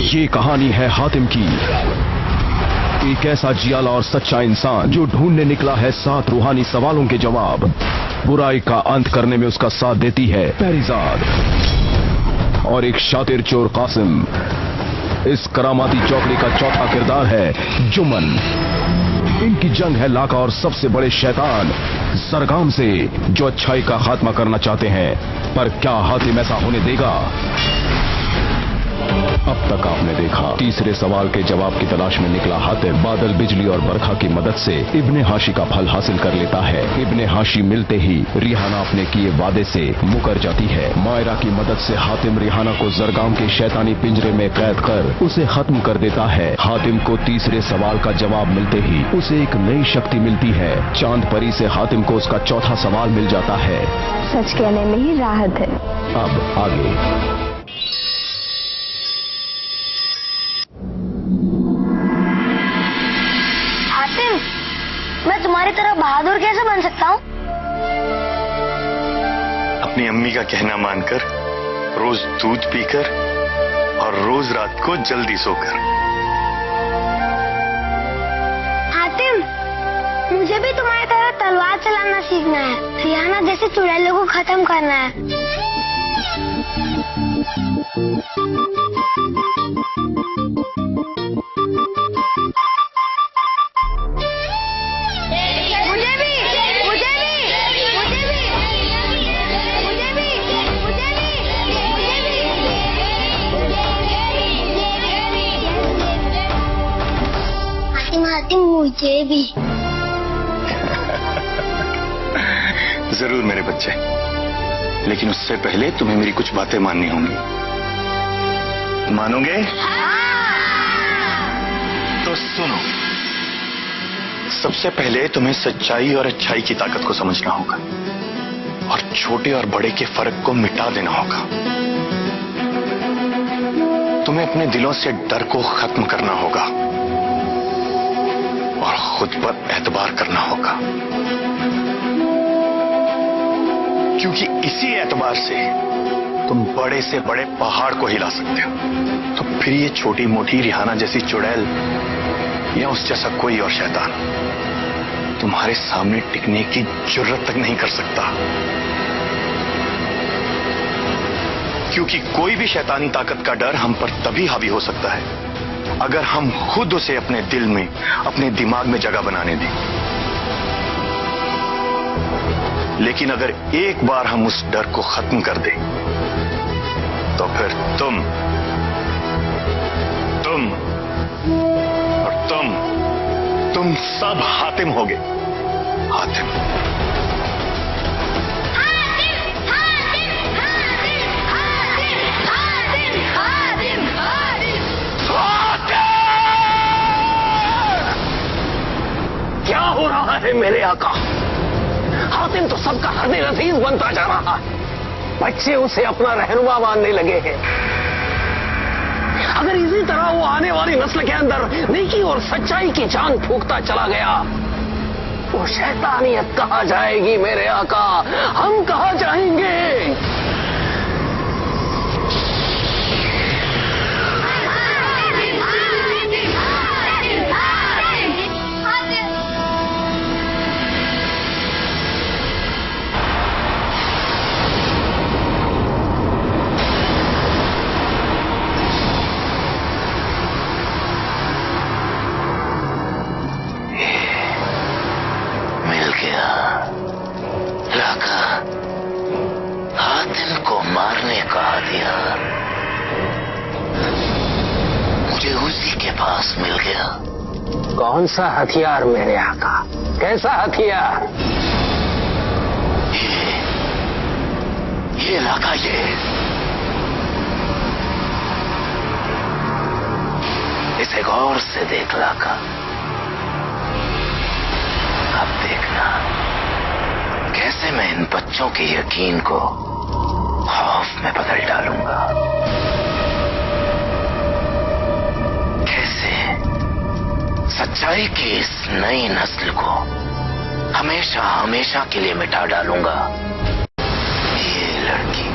ये कहानी है हातिम की, एक ऐसा जियाला और सच्चा इंसान जो ढूंढने निकला है 7 रूहानी सवालों के जवाब। बुराई का अंत करने में उसका साथ देती है पैरीजाद और एक शातिर चोर कासिम। इस करामाती चौकड़ी का चौथा किरदार है जुमन। इनकी जंग है लाका और सबसे बड़े शैतान सरगाम से, जो अच्छाई का खात्मा करना चाहते हैं। पर क्या हातिम ऐसा होने देगा? अब तक आपने देखा, तीसरे सवाल के जवाब की तलाश में निकला हातिम बादल, बिजली और बरखा की मदद से इब्ने हाशी का फल हासिल कर लेता है। इब्ने हाशी मिलते ही रिहाना अपने किए वादे से मुकर जाती है। मायरा की मदद से हातिम रिहाना को जरगाम के शैतानी पिंजरे में कैद कर उसे खत्म कर देता है। हातिम को तीसरे सवाल का जवाब मिलते ही उसे एक नई शक्ति मिलती है। चांद परी से हातिम को उसका चौथा सवाल मिल जाता है। सच कहने में ही राहत है। अब आगे। मैं तुम्हारी तरह बहादुर कैसे बन सकता हूँ? अपनी अम्मी का कहना मानकर, रोज दूध पीकर और रोज रात को जल्दी सोकर। हातिम, मुझे भी तुम्हारी तरह तलवार चलाना सीखना है। रिहाना जैसे चुड़ैलों को खत्म करना है। मुझे भी। जरूर मेरे बच्चे, लेकिन उससे पहले तुम्हें मेरी कुछ बातें माननी होंगी। मानोगे? तो सुनो, सबसे पहले तुम्हें सच्चाई और अच्छाई की ताकत को समझना होगा और छोटे और बड़े के फर्क को मिटा देना होगा। तुम्हें अपने दिलों से डर को खत्म करना होगा और खुद पर एतबार करना होगा, क्योंकि इसी एतबार से तुम बड़े से बड़े पहाड़ को हिला सकते हो। तो फिर ये छोटी मोटी रिहाना जैसी चुड़ैल या उस जैसा कोई और शैतान तुम्हारे सामने टिकने की जुर्रत तक नहीं कर सकता, क्योंकि कोई भी शैतानी ताकत का डर हम पर तभी हावी हो सकता है अगर हम खुद उसे अपने दिल में, अपने दिमाग में जगह बनाने दें। लेकिन अगर एक बार हम उस डर को खत्म कर दें, तो फिर तुम और तुम सब हातिम होगे। हातिम। क्या हो रहा है मेरे आका? हातिम तो सबका हरदे नफीस बनता जा रहा है। बच्चे उसे अपना रहनुमा मानने लगे हैं। अगर इसी तरह वो आने वाली नस्ल के अंदर नेकी और सच्चाई की जान फूंकता चला गया, वो शैतानियत कहाँ जाएगी मेरे आका? हम कहाँ जाएंगे? हातिम को मारने का हथियार मुझे उसी के पास मिल गया। कौन सा हथियार मेरे आका? कैसा हथियार? ये लाका, इसे गौर से देख लाका। अब देखना कैसे मैं इन बच्चों के यकीन को खौफ में बदल डालूंगा। कैसे सच्चाई की इस नई नस्ल को हमेशा हमेशा के लिए मिटा डालूंगा। ये लड़की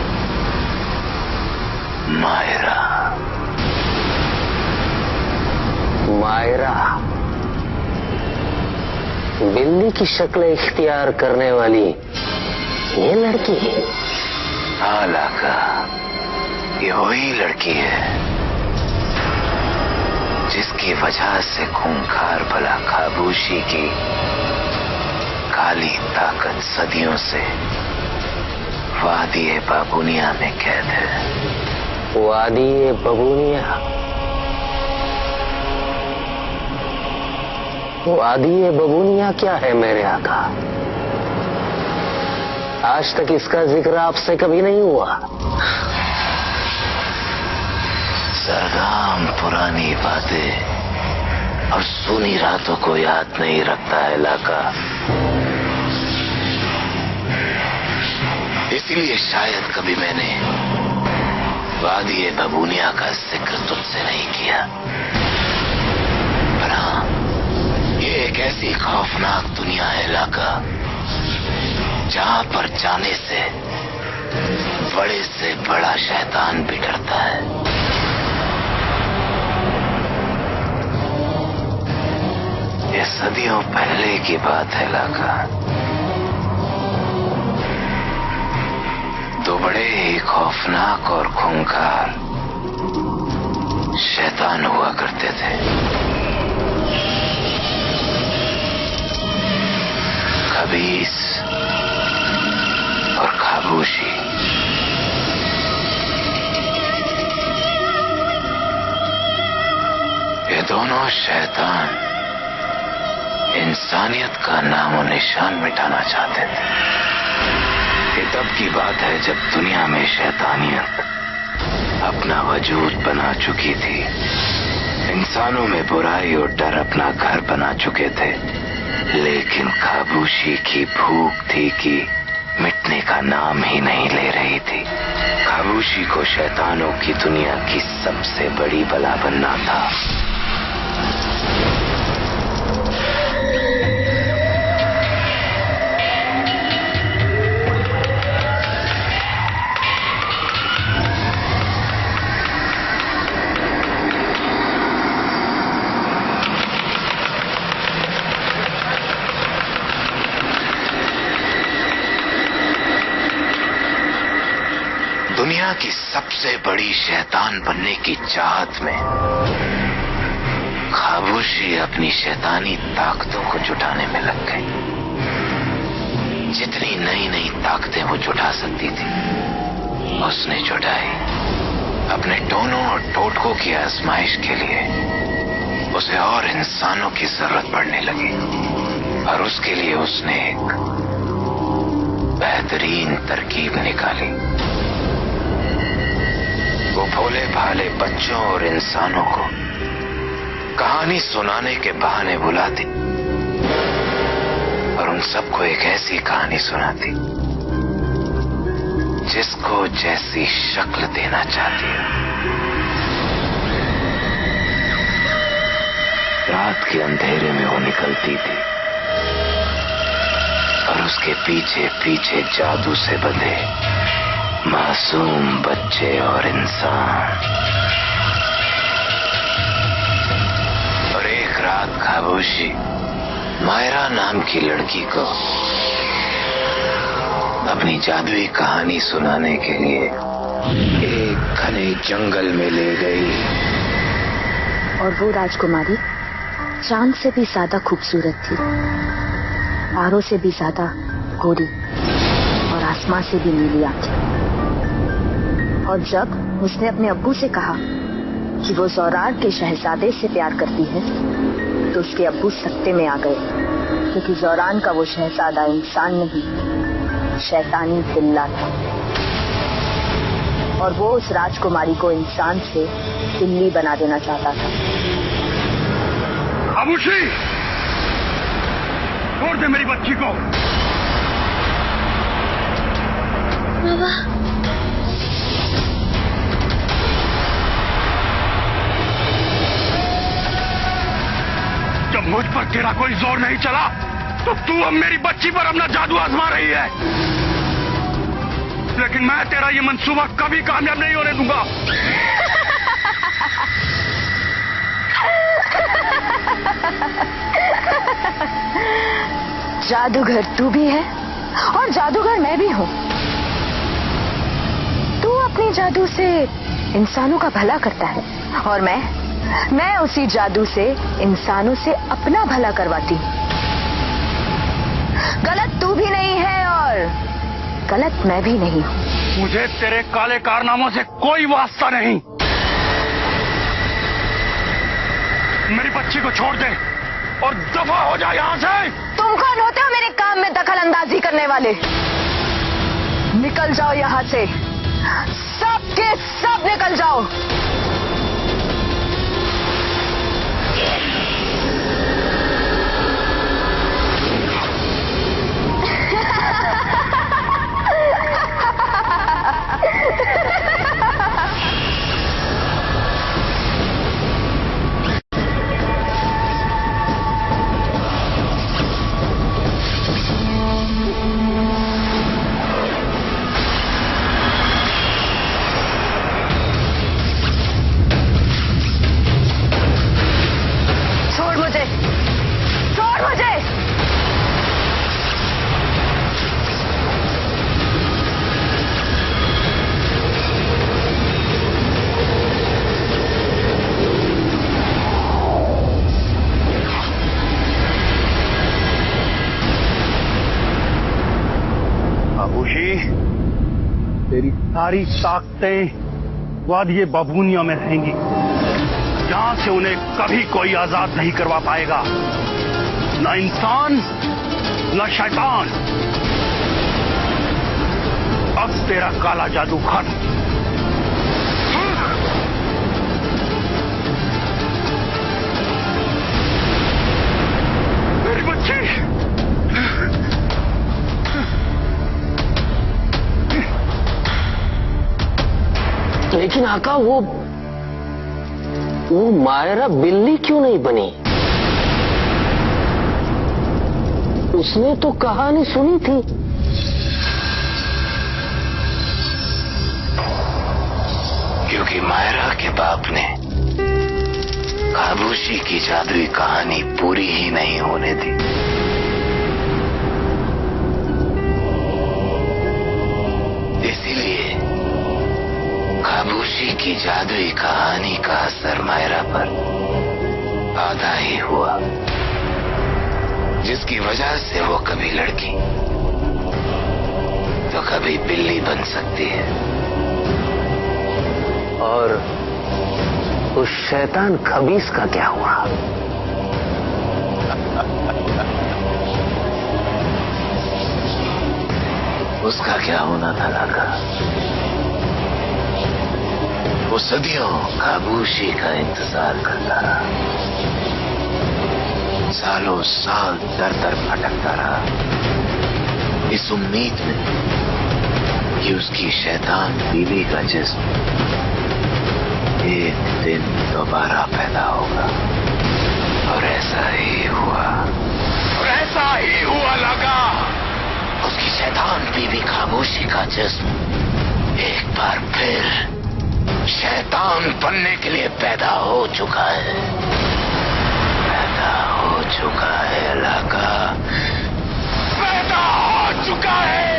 मायरा, मायरा, बिल्ली की शक्ल इख्तियार करने वाली ये लड़की? हाँ लाका, ये वही लड़की है जिसकी वजह से खूंखार भला खाबोशी की काली ताकत सदियों से वादी बाबूनिया में कैद है। वादी बबूनिया? वादी बबूनिया क्या है मेरे आका? आज तक इसका जिक्र आपसे कभी नहीं हुआ। सरदाम पुरानी बातें और सुनी रातों को याद नहीं रखता है लाका, इसलिए शायद कभी मैंने वादी बबूनिया का जिक्र तुझसे नहीं किया। पर हाँ, ये एक ऐसी खौफनाक दुनिया है लाका, जहां पर जाने से बड़े से बड़ा शैतान भी डरता है। ये सदियों पहले की बात है लाका। दो बड़े ही खौफनाक और खूंखार शैतान हुआ करते थे। खबीस और खाबोशी। ये दोनों शैतान इंसानियत का नामो निशान मिटाना चाहते थे। ये तब की बात है जब दुनिया में शैतानियत अपना वजूद बना चुकी थी। इंसानों में बुराई और डर अपना घर बना चुके थे, लेकिन खाबोशी की भूख थी कि मिटने का नाम ही नहीं ले रही थी। खाबोशी को शैतानों की दुनिया की सबसे बड़ी बला बनना था। दुनिया की सबसे बड़ी शैतान बनने की चाहत में खाबोशी अपनी शैतानी ताकतों को जुटाने में लग गई। जितनी नई नई ताकतें वो जुटा सकती थी उसने जुटाई। अपने टोनों और टोटकों की आजमाइश के लिए उसे और इंसानों की जरूरत पड़ने लगी, और उसके लिए उसने एक बेहतरीन तरकीब निकाली। वो भोले भाले बच्चों और इंसानों को कहानी सुनाने के बहाने बुलाती और उन सबको एक ऐसी कहानी सुनाती जिसको जैसी शक्ल देना चाहती है। रात के अंधेरे में वो निकलती थी और उसके पीछे पीछे जादू से बंधे मासूम बच्चे और इंसान। और एक रात खाबोशी मायरा नाम की लड़की को अपनी जादुई कहानी सुनाने के लिए एक घने जंगल में ले गई। और वो राजकुमारी चांद से भी ज्यादा खूबसूरत थी, तारों से भी ज्यादा गोरी और आसमां से भी नीली आंखें। और जब उसने अपने अब्बू से कहा कि वो ज़ौरार के शहजादे से प्यार करती है, तो उसके अब्बू सख्ते में आ गए, क्योंकि ज़ौरान का वो शहजादा इंसान नहीं, शैतानी बिल्ला था। और वो उस राजकुमारी को इंसान से बिल्ली बना देना चाहता था। खामोशी! छोड़ दे मेरी बच्ची को। बाबा, जब मुझ पर तेरा कोई जोर नहीं चला तो तू अब मेरी बच्ची पर अपना जादू आजमा रही है, लेकिन मैं तेरा ये मंसूबा कभी कामयाब नहीं होने दूंगा। जादूगर तू भी है और जादूगर मैं भी हूँ। तू अपने जादू से इंसानों का भला करता है और मैं उसी जादू से इंसानों से अपना भला करवाती हूँ। गलत तू भी नहीं है और गलत मैं भी नहीं हूँ। मुझे तेरे काले कारनामों से कोई वास्ता नहीं। मेरी बच्ची को छोड़ दे और दफा हो जा यहाँ से। तुम कौन होते हो मेरे काम में दखल अंदाजी करने वाले? निकल जाओ यहाँ से, सब के सब निकल जाओ। तेरी सारी ताकतें बाद ये बबूनियों में रहेंगी। यहां से उन्हें कभी कोई आजाद नहीं करवा पाएगा, न इंसान न शैतान। अब तेरा काला जादू खत्म। मेरी बच्ची लेकिन आका वो मायरा बिल्ली क्यों नहीं बनी? उसने तो कहानी सुनी थी। क्योंकि मायरा के बाप ने खामोशी की जादुई कहानी पूरी ही नहीं होने दी। इसीलिए खामोशी की जादुई कहानी का असर मायरा पर आधा ही हुआ, जिसकी वजह से वो कभी लड़की तो कभी बिल्ली बन सकती है। और उस शैतान खबीस का क्या हुआ? उसका क्या होना था लागा? वो सदियों खामोशी का इंतजार करता रहा, सालों साल दर दर भटकता रहा, इस उम्मीद में कि उसकी शैतान बीवी का जिस्म एक दिन दोबारा पैदा होगा। और ऐसा ही हुआ। और ऐसा ही हुआ लगा। उसकी शैतान बीवी खामोशी का जिस्म एक बार फिर शैतान बनने के लिए पैदा हो चुका है। पैदा हो चुका है लागा, पैदा हो चुका है।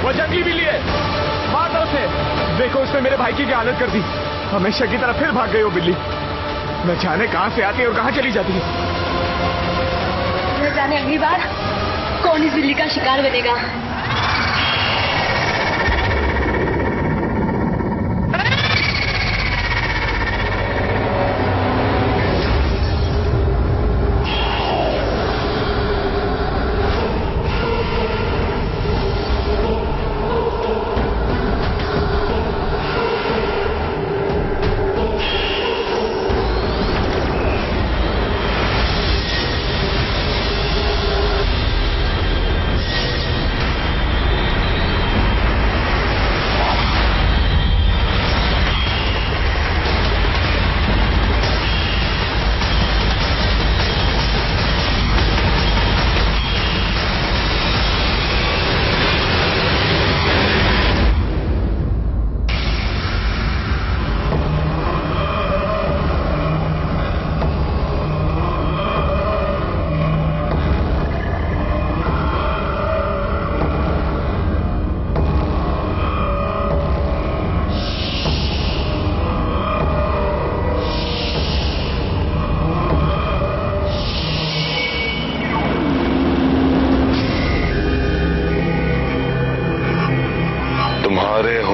वो जंगली बिल्ली है, मार दो उसे। देखो उसने मेरे भाई की क्या हालत कर दी। हमेशा की तरह फिर भाग गई वो बिल्ली। न जाने कहां से आती है और कहां चली जाती है। न जाने अगली बार कौन इस बिल्ली का शिकार बनेगा।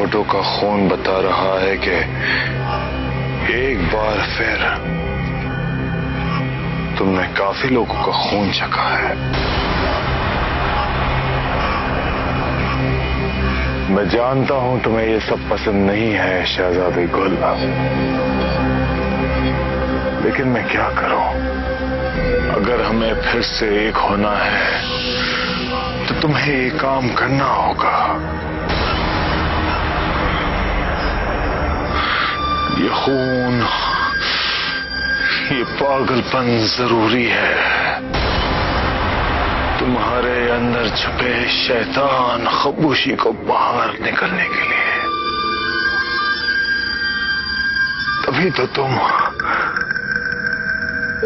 फोटो का खून बता रहा है कि एक बार फिर तुमने काफी लोगों का खून चखा है। मैं जानता हूं तुम्हें ये सब पसंद नहीं है शहजादी गुल, लेकिन मैं क्या करूं? अगर हमें फिर से एक होना है तो तुम्हें ये काम करना होगा। ये खून, ये पागलपन जरूरी है तुम्हारे अंदर छुपे शैतान खबूशी को बाहर निकलने के लिए। तभी तो तुम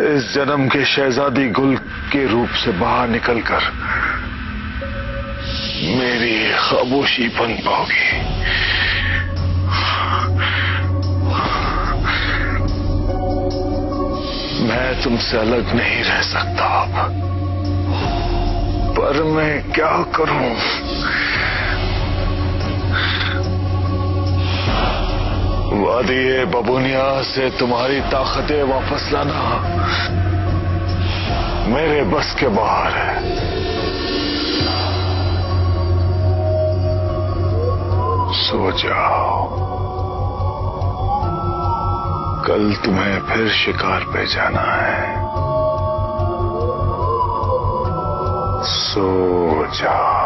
इस जन्म के शहजादी गुल के रूप से बाहर निकलकर मेरी खामोशी बन पाओगी। मैं तुमसे अलग नहीं रह सकता अब, पर मैं क्या करूं? वादी बबूनिया से तुम्हारी ताकतें वापस लाना मेरे बस के बाहर है। सो जाओ, कल तुम्हें फिर शिकार पे जाना है। सो जाओ।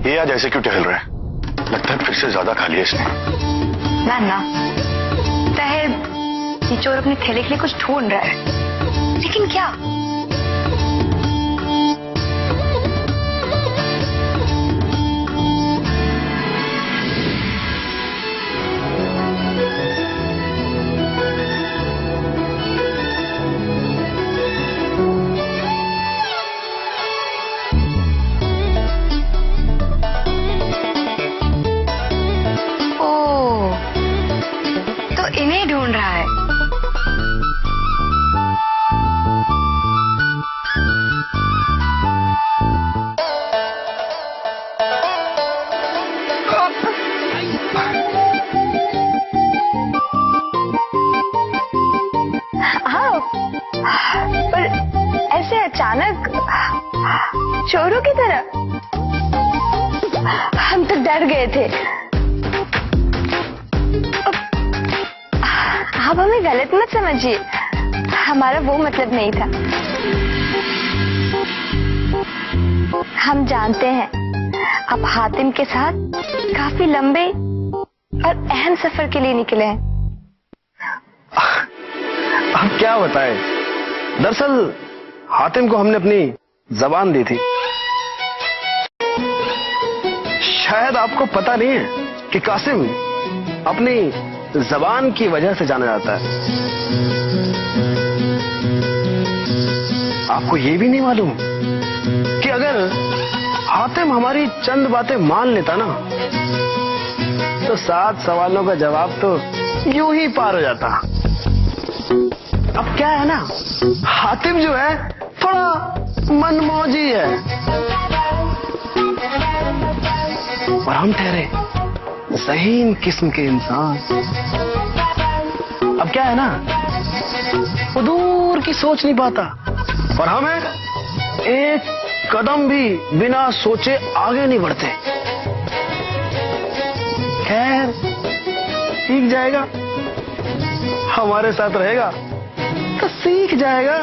ये आज ऐसे क्यों टहल रहा है? लगता है फिर से ज्यादा खा लिया इसने। ना ताहिर, ये चोर अपने थैले के लिए कुछ ढूंढ रहा है, लेकिन क्या? इन्हें ढूंढ रहा है। हाँ, पर ऐसे अचानक चोरों की तरह हम तो डर गए थे। आप हमें गलत मत समझिए, हमारा वो मतलब नहीं था। हम जानते हैं आप हातिम के साथ काफी लंबे और अहम सफर के लिए निकले हैं। अब क्या बताएं? दरअसल हातिम को हमने अपनी जबान दी थी। शायद आपको पता नहीं है कि कासिम अपनी जबान की वजह से जाना जाता है। आपको ये भी नहीं मालूम कि अगर हातिम हमारी चंद बातें मान लेता ना, तो 7 सवालों का जवाब तो यूं ही पार हो जाता। अब क्या है ना, हातिम जो है थोड़ा मनमौजी है और हम ठहरे ज़हीन किस्म के इंसान। अब क्या है ना, वो दूर की सोच नहीं पाता और हमें एक कदम भी बिना सोचे आगे नहीं बढ़ते। खैर, सीख जाएगा, हमारे साथ रहेगा तो सीख जाएगा।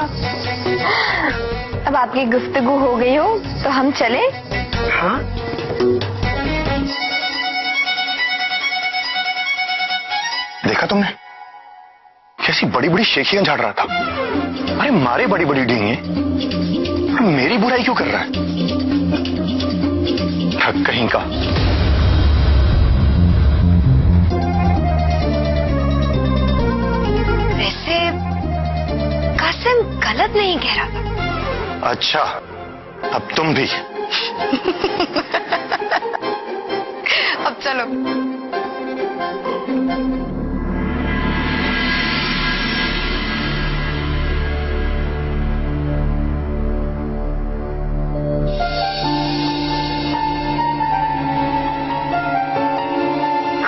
अब आपकी गुफ्तगू हो गई हो तो हम चले? हाँ, देखा तुमने कैसी बड़ी बड़ी शेखियां झाड़ रहा था? अरे मारे बड़ी बड़ी डींगे, मेरी बुराई क्यों कर रहा है? ठग कहीं का। वैसे कासिम गलत नहीं कह रहा था। अच्छा, अब तुम भी। अब चलो।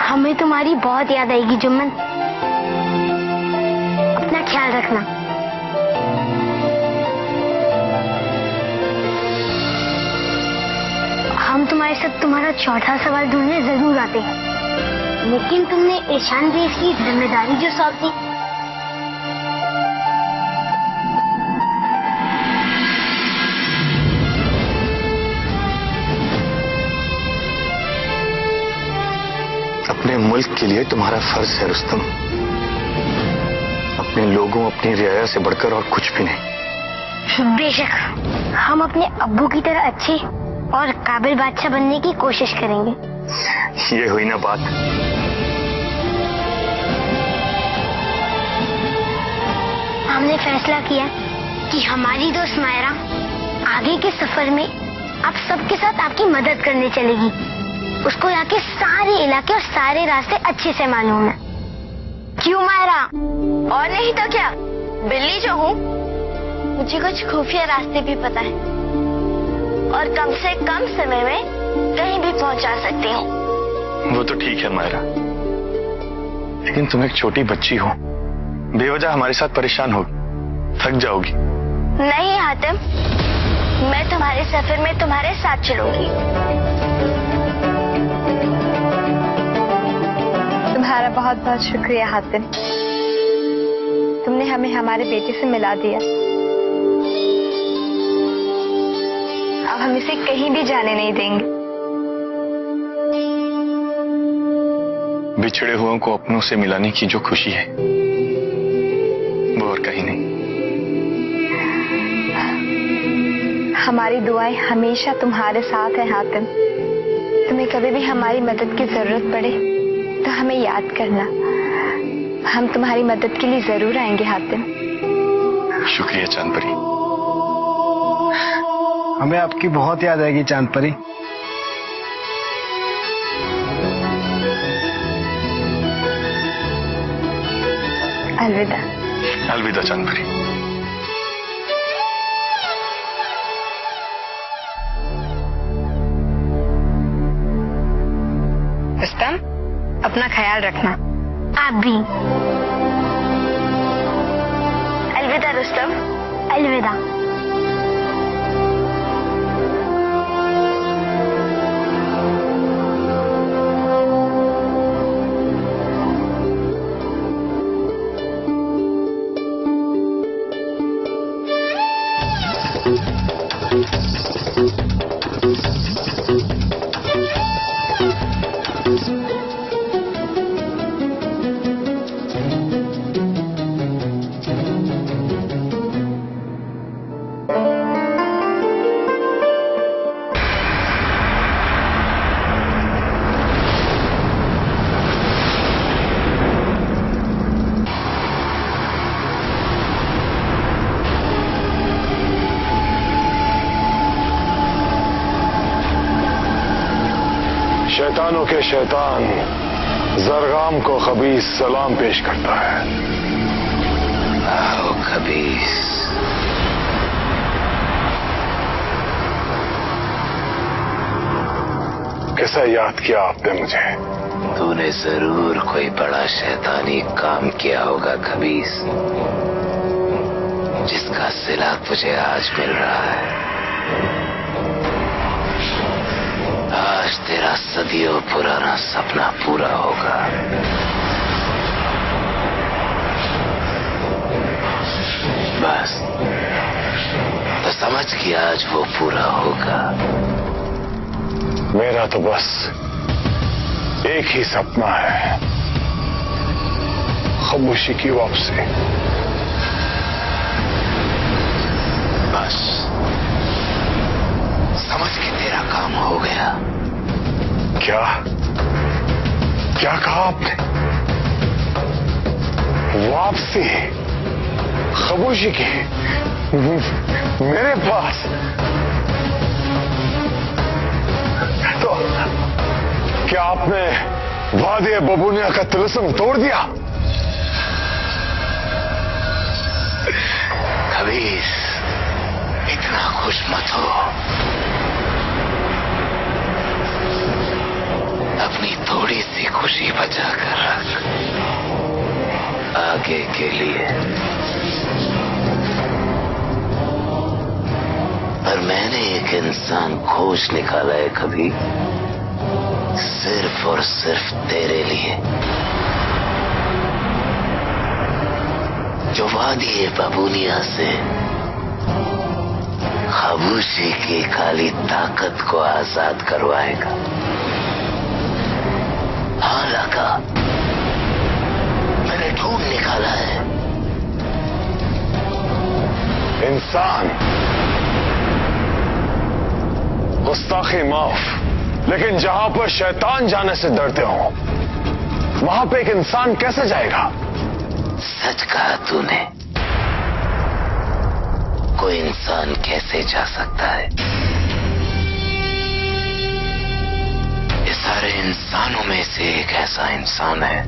हमें तुम्हारी बहुत याद आएगी जुम्मन, अपना ख्याल रखना। हम तुम्हारे साथ तुम्हारा चौथा सवाल ढूंढने जरूर आते हैं, लेकिन तुमने ईशान देश की जिम्मेदारी जो सौंप दी, अपने मुल्क के लिए तुम्हारा फर्ज है रुस्तम, अपने लोगों, अपनी रियाया से बढ़कर और कुछ भी नहीं। बेशक हम अपने अब्बू की तरह अच्छे और काबिल बादशाह बनने की कोशिश करेंगे। ये हुई ना बात। हमने फैसला किया कि हमारी दोस्त मायरा आगे के सफर में आप सबके साथ आपकी मदद करने चलेगी। उसको यहाँ के सारे इलाके और सारे रास्ते अच्छे से मालूम है। क्यों मायरा? और नहीं तो क्या, बिल्ली जो हूँ मुझे कुछ खुफिया रास्ते भी पता है और कम से कम समय में कहीं भी पहुंचा सकती हूँ। वो तो ठीक है मायरा, लेकिन तुम एक छोटी बच्ची हो, बेवजह हमारे साथ परेशान होगी, थक जाओगी। नहीं हातिम, मैं तुम्हारे सफर में तुम्हारे साथ चलूंगी। तुम्हारा बहुत बहुत शुक्रिया हातिम, तुमने हमें हमारे बेटे से मिला दिया। अब हम इसे कहीं भी जाने नहीं देंगे। बिछड़े हुओं को अपनों से मिलाने की जो खुशी है वो और कहीं नहीं। हमारी दुआएं हमेशा तुम्हारे साथ है हातिम। तुम्हें कभी भी हमारी मदद की जरूरत पड़े तो हमें याद करना, हम तुम्हारी मदद के लिए जरूर आएंगे हातिम। शुक्रिया चांद परी। हमें आपकी बहुत याद आएगी चांद परी। अलविदा। अलविदा चांद परी। रुस्तम, अपना ख्याल रखना। आप भी। अलविदा रुस्तम। अलविदा। शैतानों के शैतान जरगाम को खबीस सलाम पेश करता है। आओ खबीस। कैसा याद किया आपने मुझे? तूने जरूर कोई बड़ा शैतानी काम किया होगा खबीस, जिसका सिला तुझे आज मिल रहा है। आज तेरा सदियों पुराना सपना पूरा होगा। बस तो समझ कि आज वो पूरा होगा। मेरा तो बस एक ही सपना है, खामोशी की वापसी। बस समझ के तेरा काम हो गया। क्या क्या कहा आपने? वापसी? खामोशी की मेरे पास? तो क्या आपने वादी बबूनिया का तिलिस्म तोड़ दिया? खबीस, इतना खुश मत हो। अपनी थोड़ी सी खुशी बचा कर रख, आगे के लिए। पर मैंने एक इंसान खोज निकाला है कभी, सिर्फ और सिर्फ तेरे लिए, जो वादी बबूनिया से खामोशी की काली ताकत को आजाद करवाएगा। हाँ लगा, मैंने ढूंढ निकाला है। इंसान, गुस्ताखी माफ, लेकिन जहां पर शैतान जाने से डरते हो, वहां पे एक इंसान कैसे जाएगा? सच कहा तूने। कोई इंसान कैसे जा सकता है? इस सारे इंसानों में से एक ऐसा इंसान है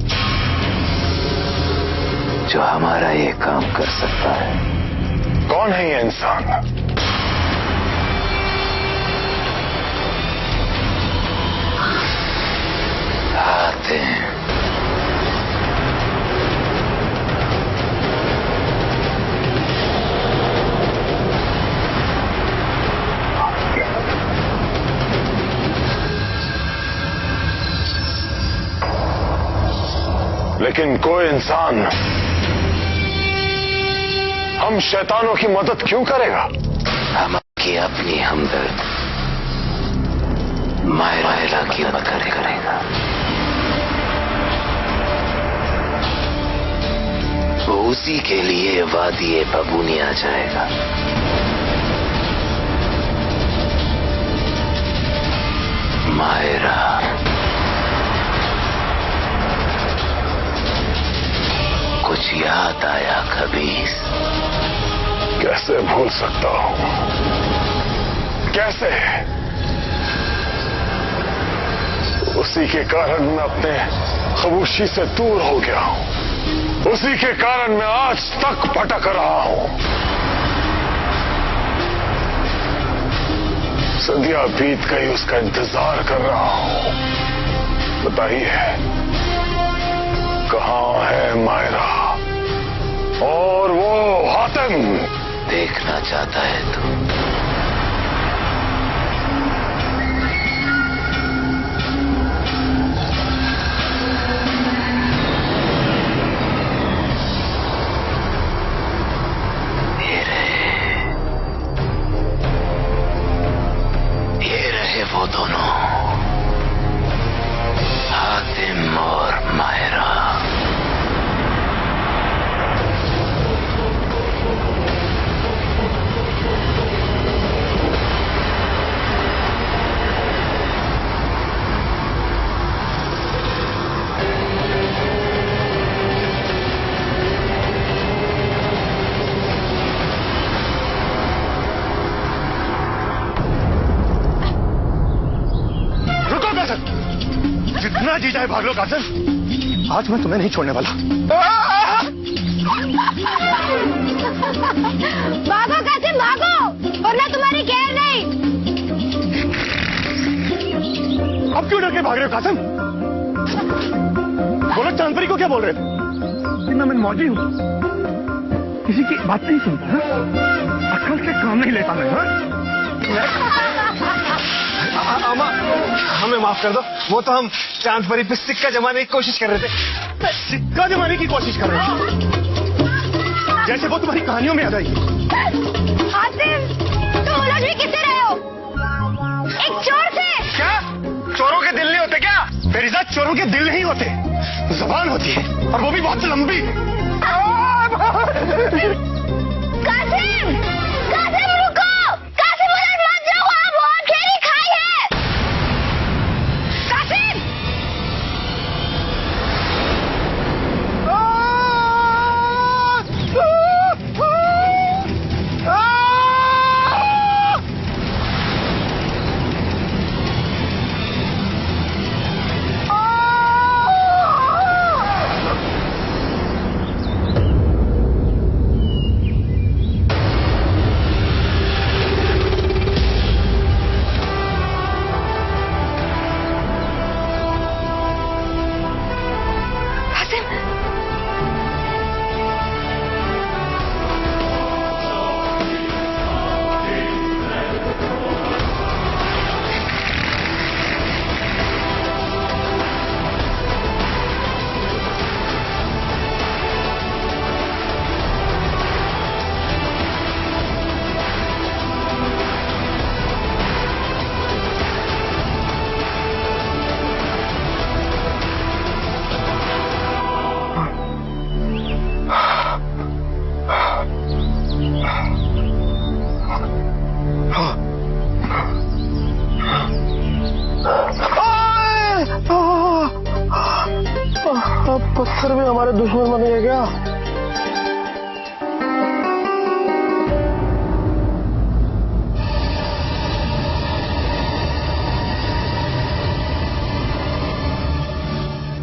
जो हमारा ये काम कर सकता है। कौन है ये इंसान? आते हैं। लेकिन कोई इंसान हम शैतानों की मदद क्यों करेगा? हमारी अपनी हमदर्द मायरा की मदद करेगा। वो उसी के लिए वादी बबूनिया जाएगा। मायरा, कुछ याद आया खबीस? कैसे भूल सकता हूं? कैसे? उसी के कारण मैं अपने खामोशी से दूर हो गया हूं। उसी के कारण मैं आज तक भटक रहा हूं। सदियां बीत गई, उसका इंतजार कर रहा हूं। बताइए, कहां है मायरा और वो हातिम? देखना चाहता है तू? ये रहे वो दोनों, हातिम और मायरा। जितना जी जाए भाग लो कासिम, आज मैं तुम्हें नहीं छोड़ने वाला। भागो कासिम भागो, वरना तुम्हारी खैर नहीं। अब क्यों डर के भाग रहे हो कासिम? बोलो, चांदपरी को क्या बोल रहे थे? मैं मौजी हूँ, किसी की बात नहीं सुनता, अक्ल से काम नहीं लेता मैं। अम्मा, हमें माफ कर दो, वो तो हम चांदपरी पे सिक्का जमाने की कोशिश कर रहे थे। सिक्का जमाने की कोशिश कर रहे थे? जैसे वो तुम्हारी कहानियों में आ गई। हातिम, तुम उलझ भी किससे रहे हो? एक चोर से। क्या चोरों के दिल नहीं होते क्या? मेरी जात चोरों के दिल नहीं होते, जुबान होती है, और वो भी बहुत लंबी। कासिम, कासिम रुको, कासिम उलझ मत जाओ, वहाँ बहुत गहरी खाई है। कासिम, पत्थर भी हमारे दुश्मन बन गए क्या?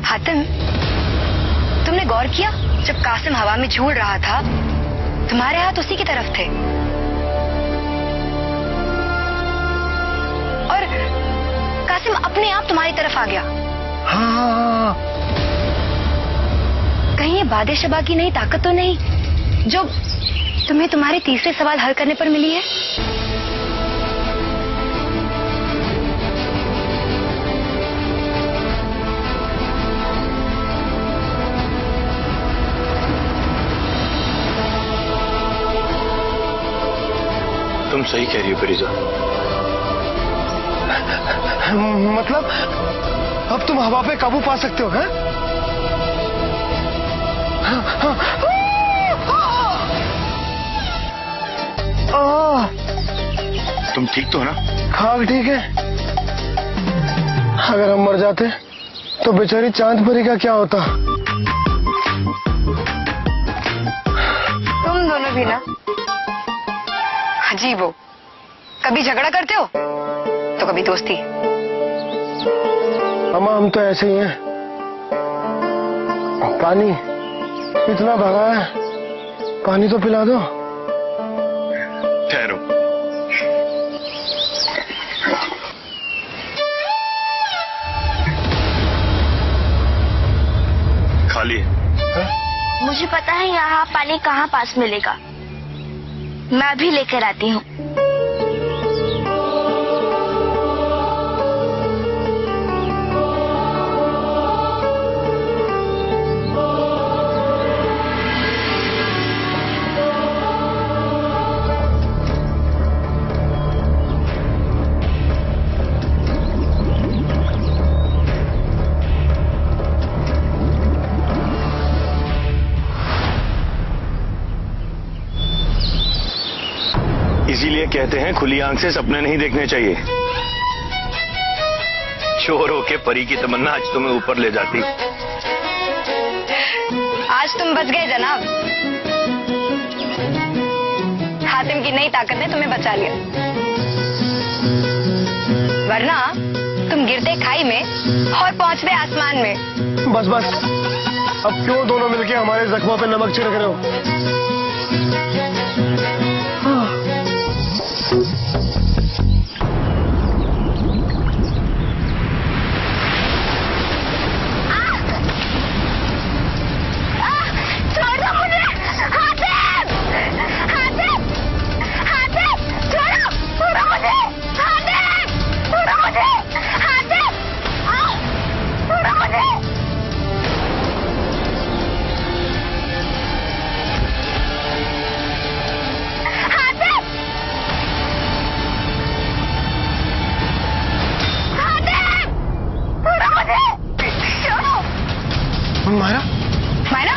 हातिम, तुमने गौर किया जब कासिम हवा में झूल रहा था तुम्हारे हाथ उसी की तरफ थे और कासिम अपने आप तुम्हारी तरफ आ गया। हाँ। कहीं ये बादे शबा की नई ताकत तो नहीं जो तुम्हें तुम्हारे तीसरे सवाल हल करने पर मिली है? तुम सही कह रही हो फरीजा। मतलब अब तुम हवा पे काबू पा सकते हो, हैं? तुम ठीक तो हो ना? हाँ ठीक है। अगर हम मर जाते तो बेचारी चांद परी का क्या होता? तुम दोनों भी ना अजीब हो, कभी झगड़ा करते हो तो कभी दोस्ती। अम्मा हम तो ऐसे ही हैं। पानी इतना भरा है, पानी तो पिला दो। ठहरो। खाली है। मुझे पता है यहाँ पानी कहाँ पास मिलेगा, मैं भी लेकर आती हूँ। इसीलिए कहते हैं खुली आंख से सपने नहीं देखने चाहिए। चोर होके परी की तमन्ना आज तुम्हें ऊपर ले जाती। आज तुम बच गए जनाब, हातिम की नई ताकत ने तुम्हें बचा लिया, वरना तुम गिरते खाई में और पहुंचते आसमान में। बस बस, अब क्यों दोनों मिलके हमारे जख्मों पे नमक छिड़क रहे हो? मायरा, मायरा,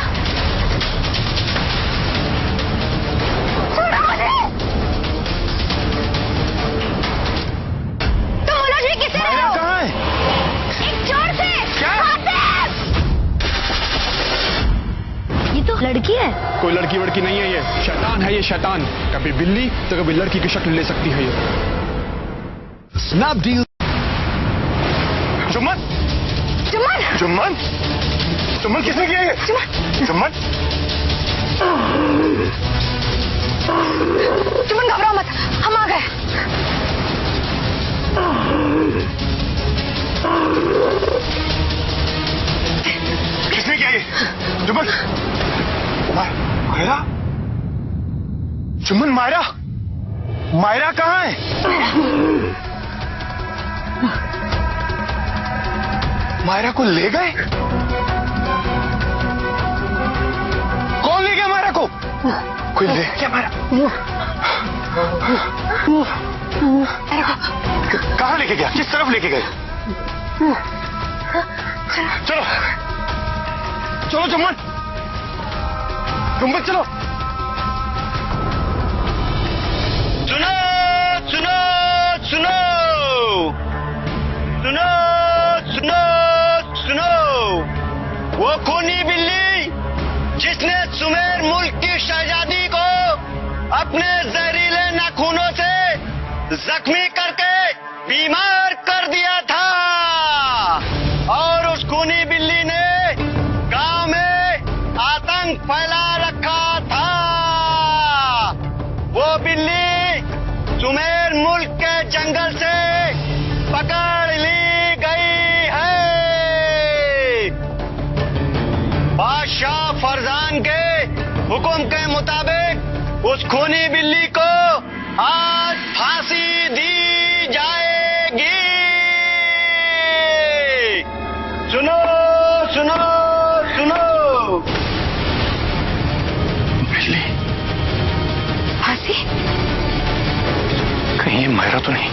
तुम उलझ में किससे रहे हो? कहाँ है? एक चोर से। क्या? ये तो लड़की है। कोई लड़की वड़की नहीं है, ये शैतान है। ये शैतान कभी बिल्ली तो कभी लड़की की शक्ल ले सकती है। ये स्नैपडील। जुम्मन, जुम्मन, जुम्मन, जुम्मन किसने किया ये? जुम्मन, जुम्मन घबराओ मत, हम आ गए। किसने किया ये? जुम्मन, मायरा, जुम्मन, मायरा, मायरा कहाँ है? मायरा को ले गए? कौन ले गया मायरा को? कोई ले गया मायरा? कहाँ लेके गया? किस तरफ लेके गए? चलो चलो जुम्मन, जुम्मन चलो। सुनो सुनो, अपने जहरीले नाखूनों से जख्मी करके बीमार कर दिया था और उस खूनी बिल्ली ने गांव में आतंक फैला रखा था। वो बिल्ली सुमेर मुल्क के जंगल से पकड़ ली गई है। बादशाह फरजान के हुक्म के मुताबिक उस खूनी बिल्ली को आज फांसी दी जाएगी। सुनो सुनो सुनो। बिल्ली फांसी? कहीं ये मायरा तो नहीं?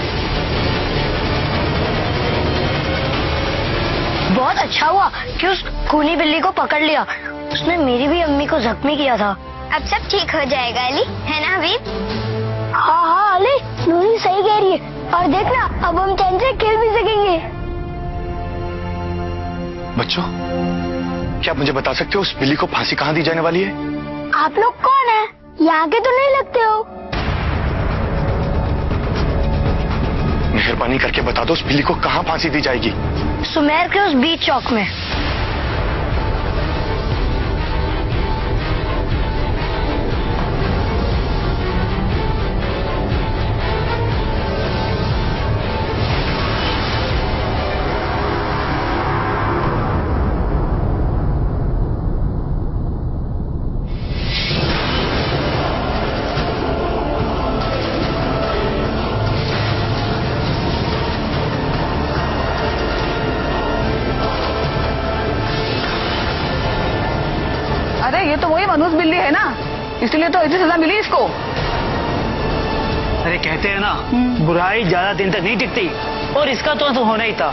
बहुत अच्छा हुआ कि उस खूनी बिल्ली को पकड़ लिया। उसने मेरी भी अम्मी को जख्मी किया था। अब सब ठीक हो जाएगा अली, है ना हबीब? हाँ हाँ अली, नूरी सही कह रही है। और देखना अब हम चैन से खेल भी सकेंगे। बच्चों, क्या आप मुझे बता सकते हो उस बिल्ली को फांसी कहाँ दी जाने वाली है? आप लोग कौन है? यहाँ के तो नहीं लगते हो। मेहरबानी करके बता दो उस बिल्ली को कहाँ फांसी दी जाएगी? सुमेर के उस बीच चौक में। ये तो वही मनहूस बिल्ली है ना, इसलिए तो ऐसी सजा मिली इसको। अरे कहते हैं ना, बुराई ज्यादा दिन तक नहीं टिकती, और इसका तो होना ही था।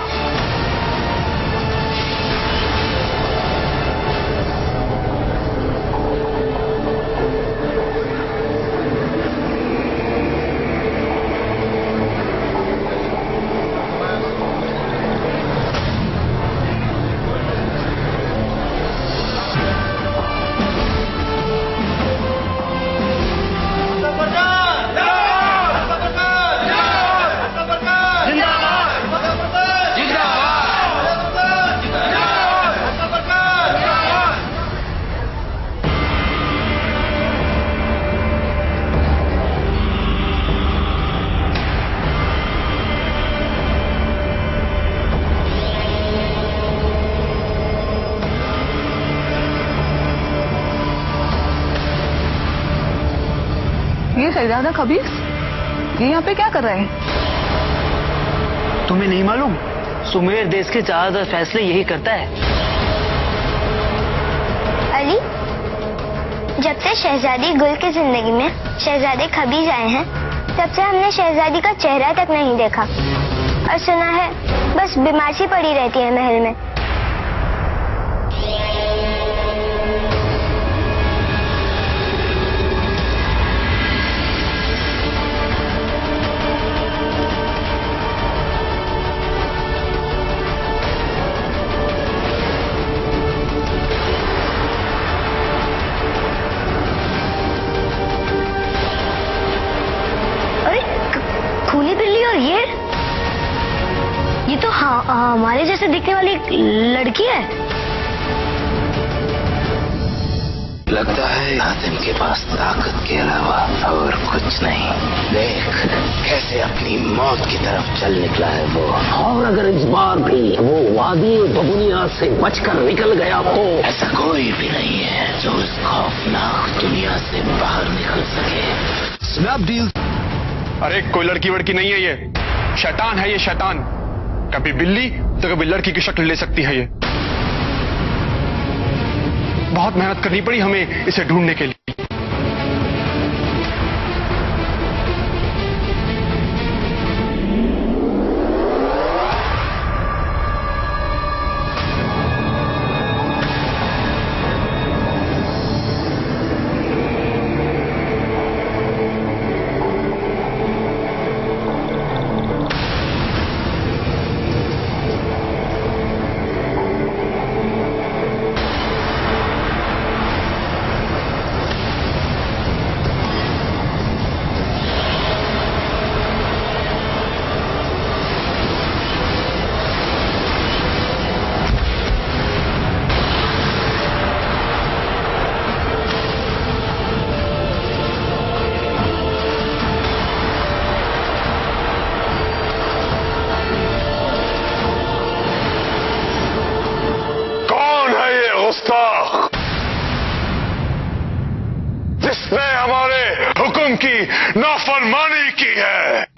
ये शहजादा खबीस, ये यहाँ पे क्या कर रहे हैं? तुम्हें नहीं मालूम? सुमेर देश के ज्यादातर फैसले यही करता है। अली, जब से शहजादी गुल की जिंदगी में शहजादे खबीज आए हैं, तब से हमने शहजादी का चेहरा तक नहीं देखा, और सुना है बस बीमार सी पड़ी रहती है महल में। खूनी बिल्ली और ये तो हमारे जैसे दिखने वाली एक लड़की है। लगता है हातिम के पास ताकत के अलावा और कुछ नहीं। देख कैसे अपनी मौत की तरफ चल निकला है वो। और अगर इस बार भी वो वादी बबुनिया से बचकर निकल गया तो ऐसा कोई भी नहीं है जो इस खौफनाक दुनिया से बाहर निकल सके। स्नैपडील। अरे कोई लड़की वड़की नहीं है, ये शैतान है। ये शैतान कभी बिल्ली तो कभी लड़की की शक्ल ले सकती है। ये बहुत मेहनत करनी पड़ी हमें इसे ढूंढने के लिए। नाफरमानी की है।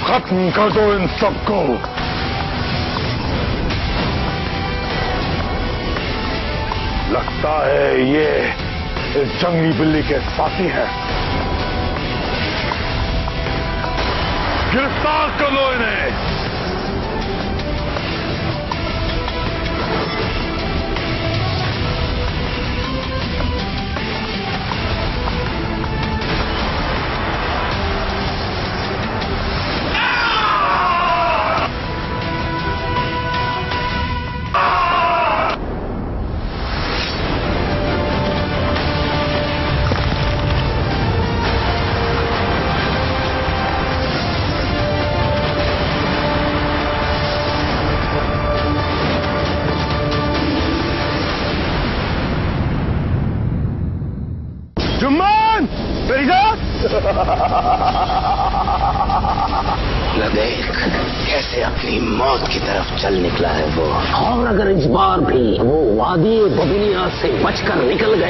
खत्म कर दो इन सबको। लगता है ये इस जंगली बिल्ली के साथी हैं। गिरफ्तार कर लो इन्हें। जुम्मन, मेरी जान। देख कैसे अपनी मौत की तरफ चल निकला है वो। और अगर इस बार भी वो वादी बबुनिया से बचकर निकल गए